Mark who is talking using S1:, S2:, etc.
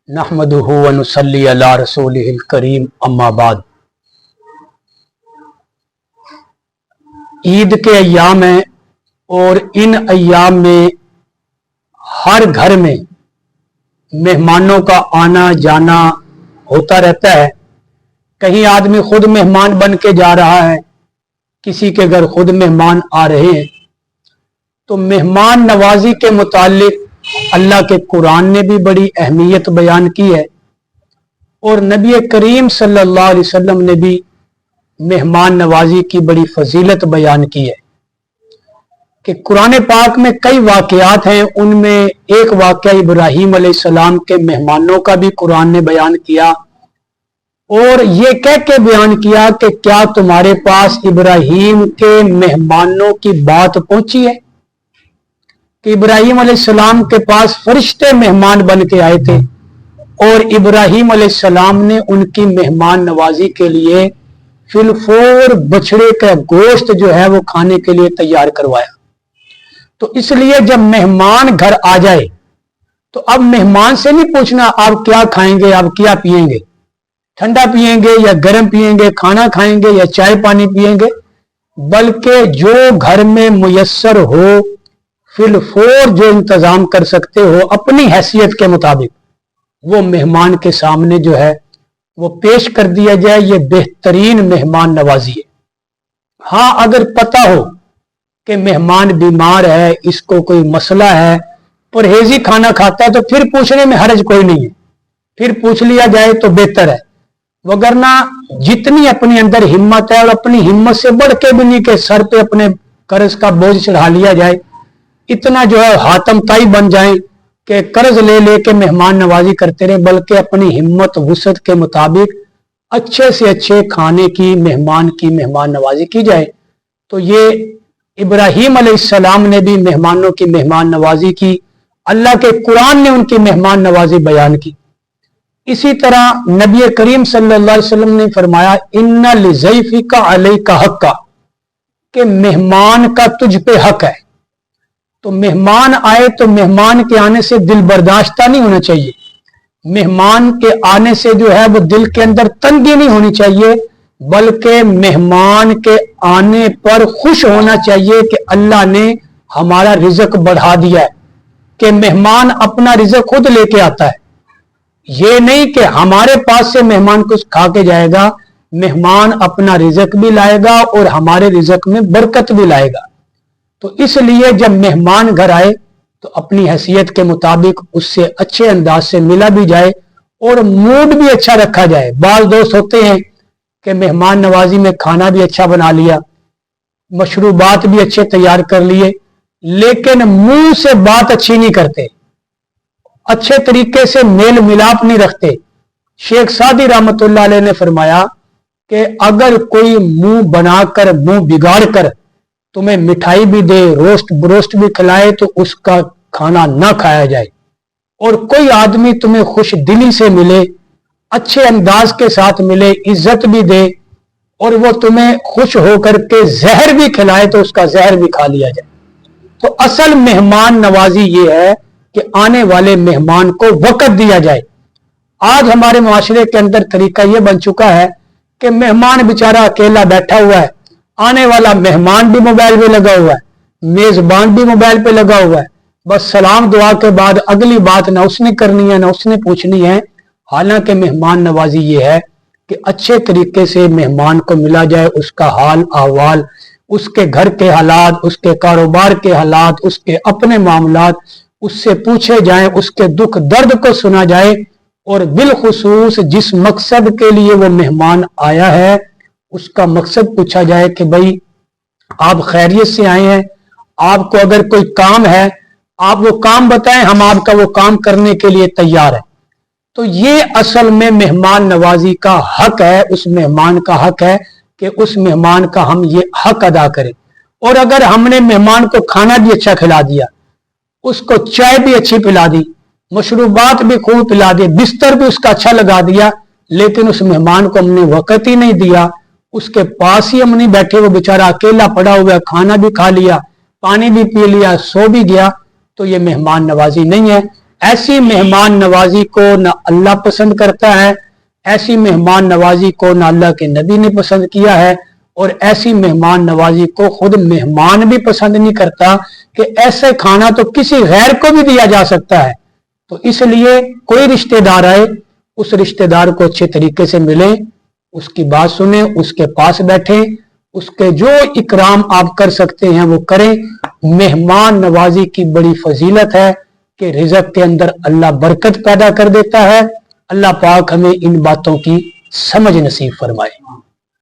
S1: नहमदुहु व नुसल्ली अला रसूलिहिल करीम अम्मा बाद। ईद के अय्याम हैं और इन अय्याम में हर घर में मेहमानों का आना जाना होता रहता है। कहीं आदमी खुद मेहमान बन के जा रहा है, किसी के घर खुद मेहमान आ रहे हैं। तो मेहमान नवाजी के मुतालिक अल्लाह के कुरान ने भी बड़ी अहमियत बयान की है और नबी करीम सल्लल्लाहु अलैहि वसल्लम ने भी मेहमान नवाजी की बड़ी फजीलत बयान की है कि कुरान पाक में कई वाकयात हैं। उनमें एक वाकया इब्राहीम अलैहिस्सलाम के मेहमानों का भी कुरान ने बयान किया और ये कह के बयान किया कि क्या तुम्हारे पास इब्राहीम के मेहमानों की बात पहुंची है कि इब्राहीम अलैहिस्सलाम के पास फरिश्ते मेहमान बन के आए थे और इब्राहीम अलैहिस्सलाम ने उनकी मेहमान नवाजी के लिए फिलफोर बछड़े का गोश्त जो है वो खाने के लिए तैयार करवाया। तो इसलिए जब मेहमान घर आ जाए तो अब मेहमान से नहीं पूछना आप क्या खाएंगे, आप क्या पिएंगे, ठंडा पिएंगे या गर्म पिएंगे, खाना खाएंगे या चाय पानी पिएंगे, बल्कि जो घर में मुयस्सर हो फिलफोर जो इंतजाम कर सकते हो अपनी हैसियत के मुताबिक वो मेहमान के सामने जो है वो पेश कर दिया जाए। ये बेहतरीन मेहमान नवाजी है। हाँ, अगर पता हो कि मेहमान बीमार है, इसको कोई मसला है, परहेजी खाना खाता है, तो फिर पूछने में हर्ज कोई नहीं है, फिर पूछ लिया जाए तो बेहतर है। वगरना जितनी अपने अंदर हिम्मत है और अपनी हिम्मत से बढ़ के भी नहीं कि सर पे अपने कर्ज का बोझ चढ़ा लिया जाए, इतना जो है हातम ताई बन जाए कि कर्ज ले लेके मेहमान नवाजी करते रहे, बल्कि अपनी हिम्मत वुसअत के मुताबिक अच्छे से अच्छे खाने की मेहमान नवाजी की जाए। तो ये इब्राहीम अलैहिस्सलाम ने भी मेहमानों की मेहमान नवाजी की, अल्लाह के कुरान ने उनकी मेहमान नवाजी बयान की। इसी तरह नबी करीम सल्लल्लाहु अलैहि वसल्लम ने फरमाया इन्ना लिज़ैफिका अलैका हक्का, कि मेहमान का तुझ पे हक है। तो मेहमान आए तो मेहमान के आने से दिल बर्दाश्ता नहीं होना चाहिए, मेहमान के आने से जो है वो दिल के अंदर तंगी नहीं होनी चाहिए, बल्कि मेहमान के आने पर खुश होना चाहिए कि अल्लाह ने हमारा रिज़्क बढ़ा दिया है, कि मेहमान अपना रिज़्क खुद लेके आता है। ये नहीं कि हमारे पास से मेहमान कुछ खा के जाएगा, मेहमान अपना रिज़्क भी लाएगा और हमारे रिज़्क में बरकत भी लाएगा। तो इसलिए जब मेहमान घर आए तो अपनी हैसियत के मुताबिक उससे अच्छे अंदाज से मिला भी जाए और मूड भी अच्छा रखा जाए। बाल दोस्त होते हैं कि मेहमान नवाजी में खाना भी अच्छा बना लिया, मशरूबात भी अच्छे तैयार कर लिए, लेकिन मुंह से बात अच्छी नहीं करते, अच्छे तरीके से मेल मिलाप नहीं रखते। शेख सादी रहमतुल्लाह अलैह ने फरमाया कि अगर कोई मुंह बनाकर मुंह बिगाड़ कर तुम्हें मिठाई भी दे, रोस्ट ब्रोस्ट भी खिलाए, तो उसका खाना ना खाया जाए। और कोई आदमी तुम्हें खुश दिली से मिले, अच्छे अंदाज के साथ मिले, इज्जत भी दे और वो तुम्हें खुश होकर के जहर भी खिलाए तो उसका जहर भी खा लिया जाए। तो असल मेहमान नवाजी ये है कि आने वाले मेहमान को वक़्त दिया जाए। आज हमारे माशरे के अंदर तरीका यह बन चुका है कि मेहमान बेचारा अकेला बैठा हुआ है, आने वाला मेहमान भी मोबाइल पे लगा हुआ है, मेजबान भी मोबाइल पे लगा हुआ है, बस सलाम दुआ के बाद अगली बात ना उसने करनी है ना उसने पूछनी है। हालांकि मेहमान नवाजी ये है कि अच्छे तरीके से मेहमान को मिला जाए, उसका हाल अहवाल, उसके घर के हालात, उसके कारोबार के हालात, उसके अपने मामलात उससे पूछे जाएं, उसके दुख दर्द को सुना जाए और बिलखुसूस जिस मकसद के लिए वो मेहमान आया है उसका मकसद पूछा जाए कि भाई आप खैरियत से आए हैं, आपको अगर कोई काम है आप वो काम बताएं, हम आपका वो काम करने के लिए तैयार हैं। तो ये असल में मेहमान नवाजी का हक है, उस मेहमान का हक है कि उस मेहमान का हम ये हक अदा करें। और अगर हमने मेहमान को खाना भी अच्छा खिला दिया, उसको चाय भी अच्छी पिला दी, मशरूबात भी खूब पिला दी, बिस्तर भी उसका अच्छा लगा दिया, लेकिन उस मेहमान को हमने वक़्त ही नहीं दिया, उसके पास ही हम नहीं बैठे, वो बेचारा अकेला पड़ा हुआ, खाना भी खा लिया, पानी भी पी लिया, सो भी गया, तो ये मेहमान नवाजी नहीं है। ऐसी मेहमान नवाजी को ना अल्लाह पसंद करता है, ऐसी मेहमान नवाजी को ना अल्लाह के नबी ने पसंद किया है, और ऐसी मेहमान नवाजी को खुद मेहमान भी पसंद नहीं करता कि ऐसे खाना तो किसी गैर को भी दिया जा सकता है। तो इसलिए कोई रिश्तेदार आए, उस रिश्तेदार को अच्छे तरीके से मिले, उसकी बात सुने, उसके पास बैठे, उसके जो इकराम आप कर सकते हैं वो करें। मेहमान नवाजी की बड़ी फजीलत है कि रिज़्क़ के अंदर अल्लाह बरकत पैदा कर देता है। अल्लाह पाक हमें इन बातों की समझ नसीब फरमाए।